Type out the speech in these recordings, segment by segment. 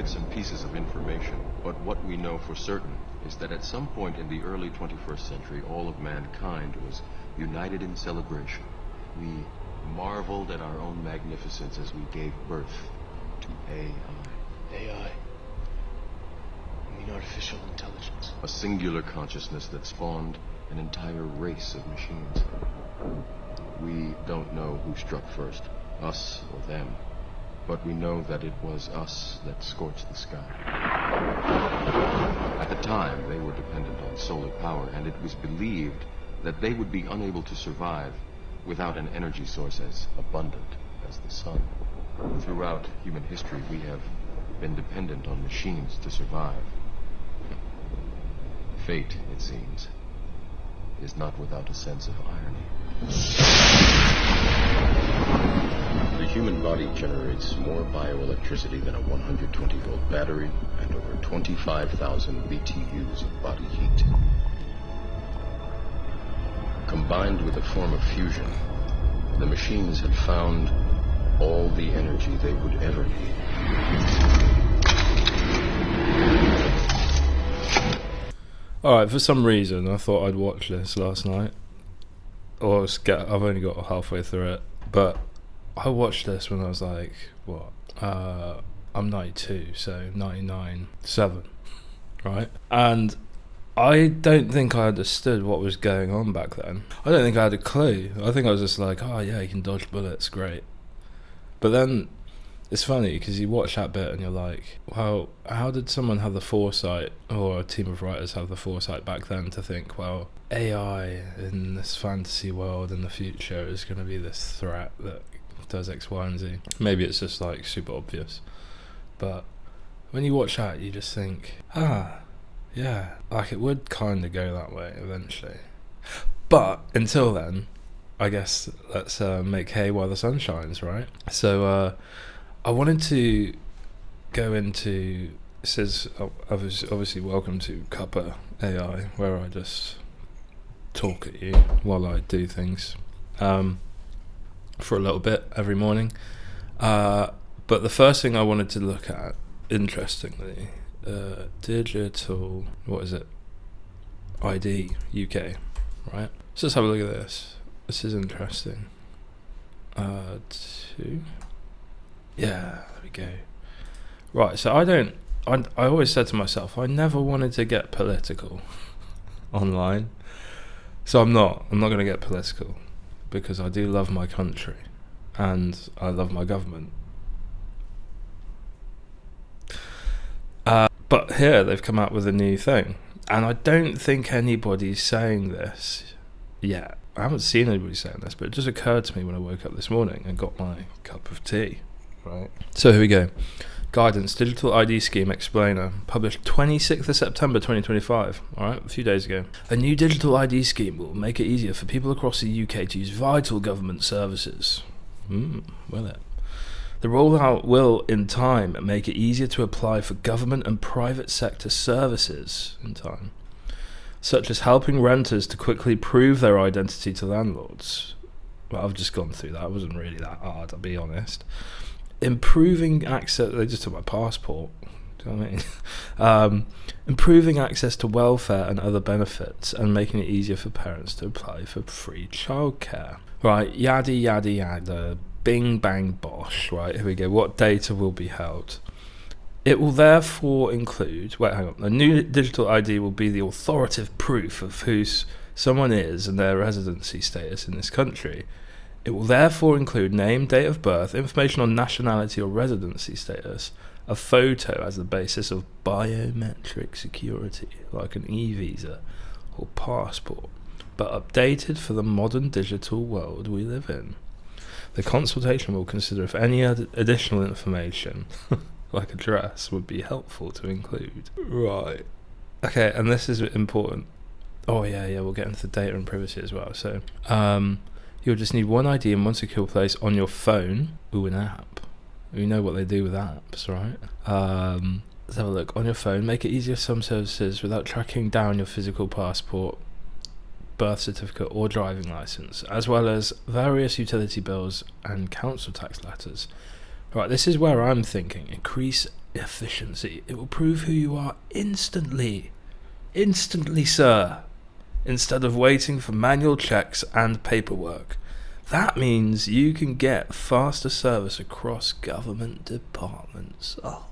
bits and pieces of information, but what we know for certain is that at some point in the early 21st century, all of mankind was united in celebration. We marveled at our own magnificence as we gave birth to AI. AI? I mean artificial intelligence. A singular consciousness that spawned an entire race of machines. We don't know who struck first, us or them, but we know that it was us that scorched the sky. At the time, they were dependent on solar power, and it was believed that they would be unable to survive without an energy source as abundant as the sun. Throughout human history, we have been dependent on machines to survive. Fate, it seems, is not without a sense of irony. The human body generates more bioelectricity than a 120-volt battery and over 25,000 BTUs of body heat. Combined with a form of fusion, the machines had found all the energy they would ever need. Alright, for some reason I thought I'd watch this last night. I've only got halfway through it, but I watched this when I was like, I'm 92, so 99, 7, right? And I don't think I understood what was going on back then. I don't think I had a clue. I think I was just like, oh yeah, you can dodge bullets, great. But then it's funny because you watch that bit and you're like, well, how did someone have the foresight, or a team of writers have the foresight back then to think, well, AI in this fantasy world in the future is going to be this threat that does X, Y, and Z. Maybe it's just like super obvious. But when you watch that, you just think, yeah, like it would kind of go that way eventually. But until then, I guess let's make hay while the sun shines, right? So I wanted to go into, this is obviously welcome to Cuppa AI, where I just talk at you while I do things for a little bit every morning. But the first thing I wanted to look at, interestingly, digital, what is it? ID UK, right? So let's have a look at this. This is interesting. Yeah, there we go. Right, so I always said to myself, I never wanted to get political online. So I'm not going to get political because I do love my country and I love my government. But here they've come out with a new thing, and I don't think anybody's saying this yet. I haven't seen anybody saying this, but it just occurred to me when I woke up this morning and got my cup of tea. Right. So here we go. Guidance, Digital ID Scheme Explainer, published 26th of September 2025, alright, a few days ago. A new digital ID scheme will make it easier for people across the UK to use vital government services. Will it? The rollout will, in time, make it easier to apply for government and private sector services in time, such as helping renters to quickly prove their identity to landlords. Well, I've just gone through that. It wasn't really that hard, I'll be honest. Improving access, they just took my passport, do you know what I mean? Improving access to welfare and other benefits, and making it easier for parents to apply for free childcare. Right, yada yada yada, bing bang bosh, right, here we go. What data will be held? It will therefore include, a new digital ID will be the authoritative proof of who someone is and their residency status in this country. It will therefore include name, date of birth, information on nationality or residency status, a photo as the basis of biometric security, like an e-visa or passport, but updated for the modern digital world we live in. The consultation will consider if any additional information, like address, would be helpful to include. Right. Okay, and this is important. Oh yeah, we'll get into the data and privacy as well. So, you'll just need one ID in one secure place on your phone. Ooh, an app. We know what they do with apps, right? Let's have a look. On your phone, make it easier for some services without tracking down your physical passport, birth certificate or driving license, as well as various utility bills and council tax letters. Right, this is where I'm thinking. efficiency. It will prove who you are instantly. Instantly, sir. Instead of waiting for manual checks and paperwork. That means you can get faster service across government departments. Oh,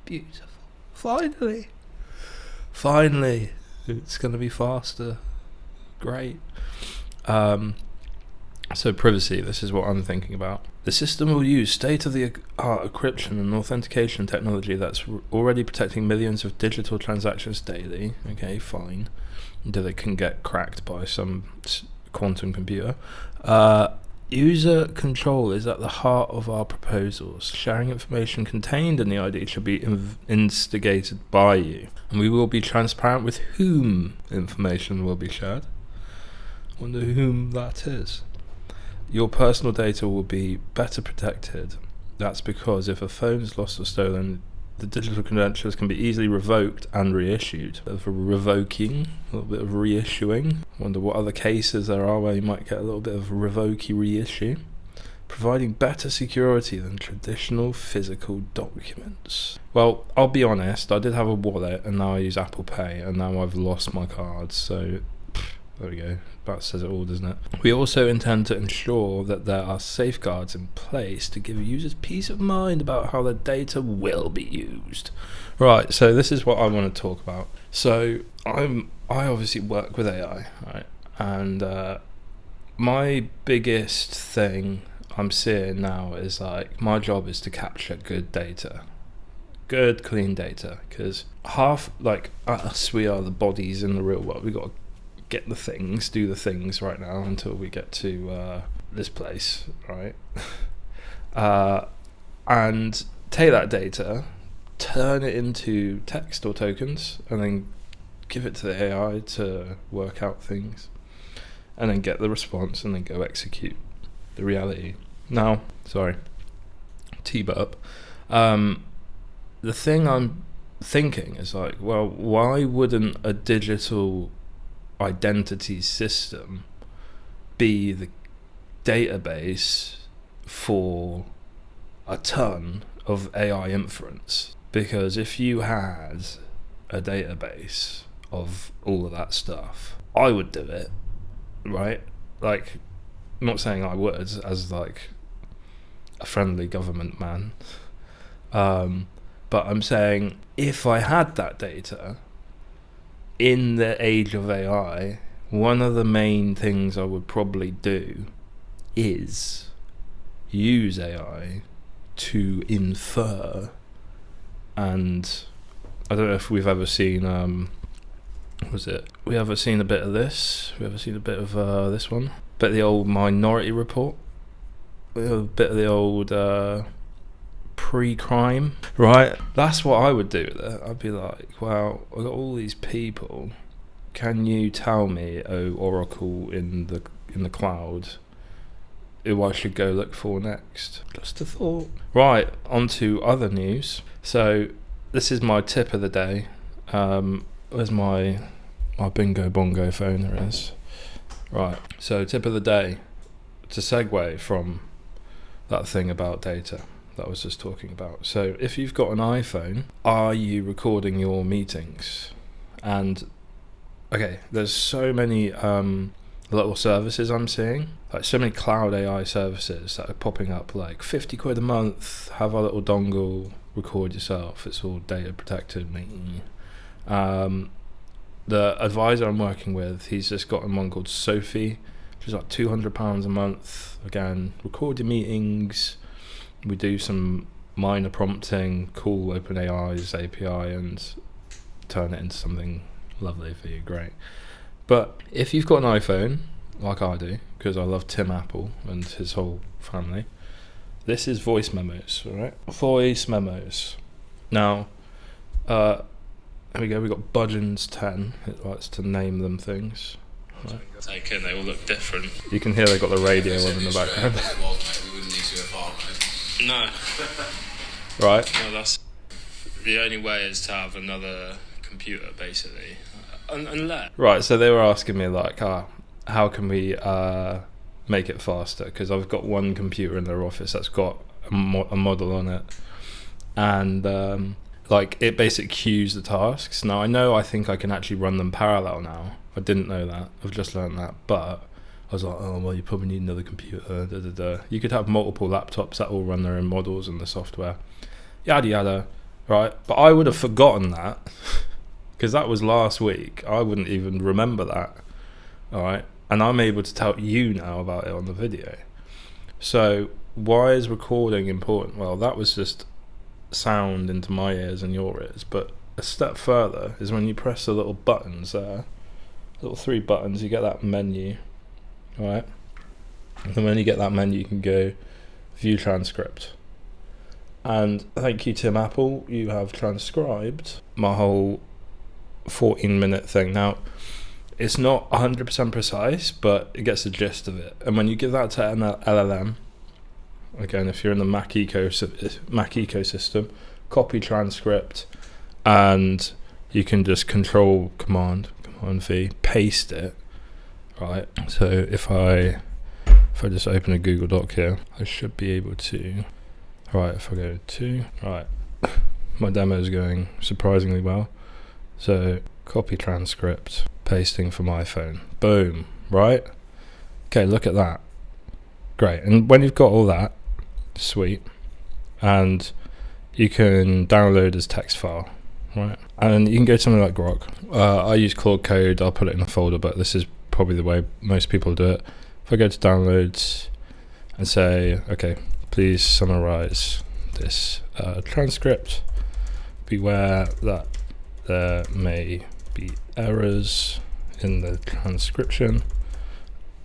beautiful. Finally. It's going to be faster. Great. So privacy, this is what I'm thinking about. The system will use state-of-the-art encryption and authentication technology that's already protecting millions of digital transactions daily. Okay, fine. That it can get cracked by some quantum computer. User control is at the heart of our proposals. Sharing information contained in the ID should be instigated by you. And we will be transparent with whom information will be shared. Wonder whom that is. Your personal data will be better protected. That's because if a phone is lost or stolen, the digital credentials can be easily revoked and reissued. A bit of revoking, a little bit of reissuing. Wonder what other cases there are where you might get a little bit of revokey reissue. Providing better security than traditional physical documents. Well, I'll be honest, I did have a wallet and now I use Apple Pay and now I've lost my cards, so there we go. That says it all, doesn't it? We also intend to ensure that there are safeguards in place to give users peace of mind about how their data will be used. Right, so this is what I want to talk about. So I obviously work with AI, right? And my biggest thing I'm seeing now is like my job is to capture good data. Good, clean data. Because half, like us, we are the bodies in the real world. We've got to get the things, do the things right now until we get to this place, right? And take that data, turn it into text or tokens, and then give it to the AI to work out things, and then get the response, and then go execute the reality. Now, sorry, T-burp. The thing I'm thinking is like, well, why wouldn't a digital identity system be the database for a ton of AI inference? Because if you had a database of all of that stuff, I would do it, right? Like, I'm not saying I would as like a friendly government man, but I'm saying if I had that data in the age of AI, one of the main things I would probably do is use AI to infer. And I don't know if we've ever seen we ever seen a bit of this? We ever seen a bit of this one? Bit of the old Minority Report? A bit of the old pre-crime, right? That's what I would do with it. I'd be like, well, I've got all these people. Can you tell me, oh Oracle in the cloud, who I should go look for next? Just a thought. Right, on to other news. So this is my tip of the day. Where's my bingo bongo phone? There it is. Right, so tip of the day. It's a segue from that thing about data that I was just talking about. So if you've got an iPhone, are you recording your meetings? And okay, there's so many little services I'm seeing, like so many cloud AI services that are popping up, like 50 quid a month, have a little dongle, record yourself, it's all data protected. The advisor I'm working with, he's just gotten one called Sophie, which is like £200 a month. Again, record your meetings. We do some minor prompting, call OpenAI's API and turn it into something lovely for you. Great. But if you've got an iPhone, like I do, because I love Tim Apple and his whole family, this is Voice Memos, alright? Voice Memos. Now, here we go, we've got Budgeons 10. It likes to name them things. Right. Take in, they all look different. You can hear they've got the radio on in the background. No. Right. No, that's the only way is to have another computer, basically. Unless. Right, so they were asking me like, how can we make it faster? Because I've got one computer in their office that's got a model on it, and like it basically queues the tasks. Now I think I can actually run them parallel now. I didn't know that. I've just learned that. But I was like, oh well, you probably need another computer. You could have multiple laptops that all run their own models and the software. Yada yada. Right? But I would have forgotten that because that was last week. I wouldn't even remember that. All right? And I'm able to tell you now about it on the video. So why is recording important? Well, that was just sound into my ears and your ears. But a step further is when you press the little buttons there, little 3 buttons, you get that menu. All right? And then when you get that menu, you can go view transcript. And thank you, Tim Apple, you have transcribed my whole 14-minute thing. Now, it's not 100% precise, but it gets the gist of it. And when you give that to an LLM, again, if you're in the Mac ecosystem, copy transcript, and you can just Command V, paste it, right? So if I just open a Google Doc here, I should be able to. Right, if I go to, right, my demo is going surprisingly well. So copy transcript, pasting from iPhone, boom, right? Okay, look at that. Great. And when you've got all that, sweet, and you can download as text file, right? And you can go to something like Grok. I use Claude Code, I'll put it in a folder, but this is probably the way most people do it. If I go to downloads and say, okay, please summarize this transcript. Beware that there may be errors in the transcription,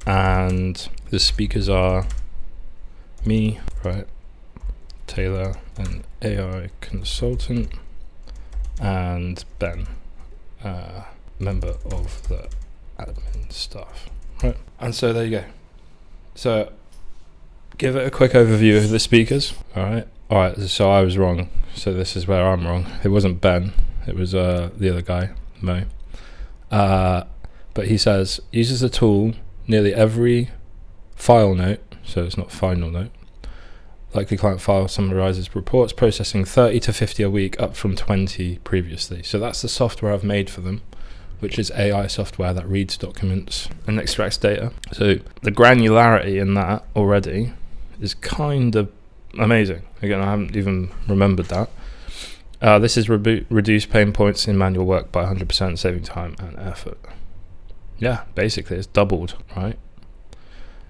and the speakers are me, right, Taylor, an AI consultant, and Ben, member of the admin staff, right? And so there you go. So give it a quick overview of the speakers. All right. So I was wrong. So this is where I'm wrong. It wasn't Ben. It was the other guy, Mo. But he says uses the tool nearly every file note. So it's not final note. Likely client file summarizes reports, processing 30 to 50 a week, up from 20 previously. So that's the software I've made for them, which is AI software that reads documents and extracts data. So the granularity in that already is kind of amazing. Again, I haven't even remembered that. This is reduce pain points in manual work by 100%, saving time and effort. Yeah, basically it's doubled, right?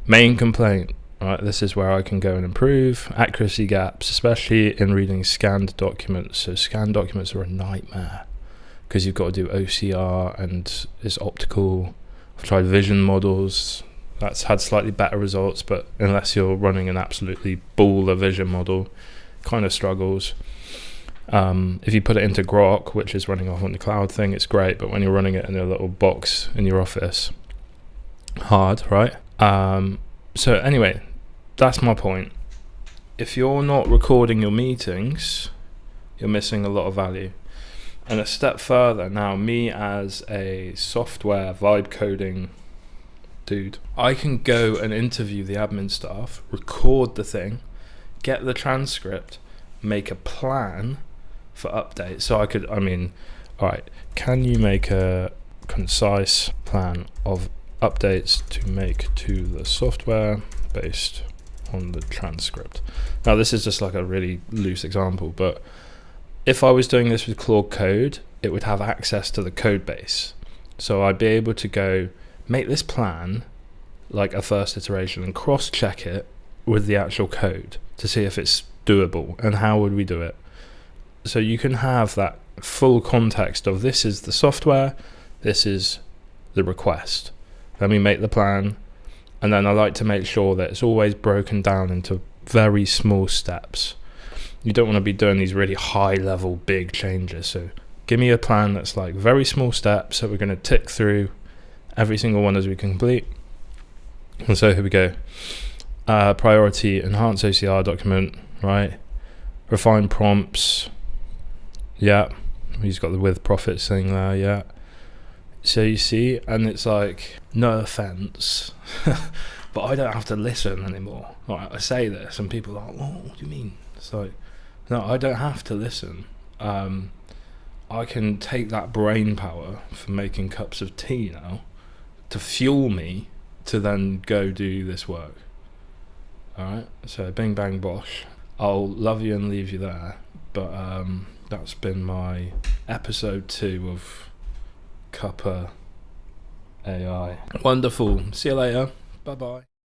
Main complaint, right? This is where I can go and improve accuracy gaps, especially in reading scanned documents. So scanned documents are a nightmare because you've got to do OCR and it's optical. I've tried vision models. That's had slightly better results, but unless you're running an absolutely baller vision model, kind of struggles. If you put it into Grok, which is running off on the cloud thing, it's great, but when you're running it in a little box in your office, hard, right? So anyway, that's my point. If you're not recording your meetings, you're missing a lot of value. And a step further, now me as a software vibe coding dude, I can go and interview the admin staff, record the thing, get the transcript, make a plan for updates. So alright, can you make a concise plan of updates to make to the software based on the transcript? Now this is just like a really loose example, but if I was doing this with Claude Code, it would have access to the code base. So I'd be able to go make this plan like a first iteration and cross-check it with the actual code to see if it's doable and how would we do it. So you can have that full context of this is the software, this is the request. Let me make the plan, and then I like to make sure that it's always broken down into very small steps. You don't want to be doing these really high level big changes. So give me a plan that's like very small steps that we're going to tick through every single one as we complete. And so here we go. Priority, enhance OCR document, right? Refine prompts. Yeah. He's got the with profits thing there, yeah. So you see, and it's like, no offense, but I don't have to listen anymore. Like, I say this and people are like, what do you mean? It's like, no, I don't have to listen. I can take that brain power for making cups of tea now to fuel me to then go do this work. Alright, so bing bang bosh. I'll love you and leave you there. But that's been my episode 2 of Cuppa AI. Wonderful. See you later. Bye bye.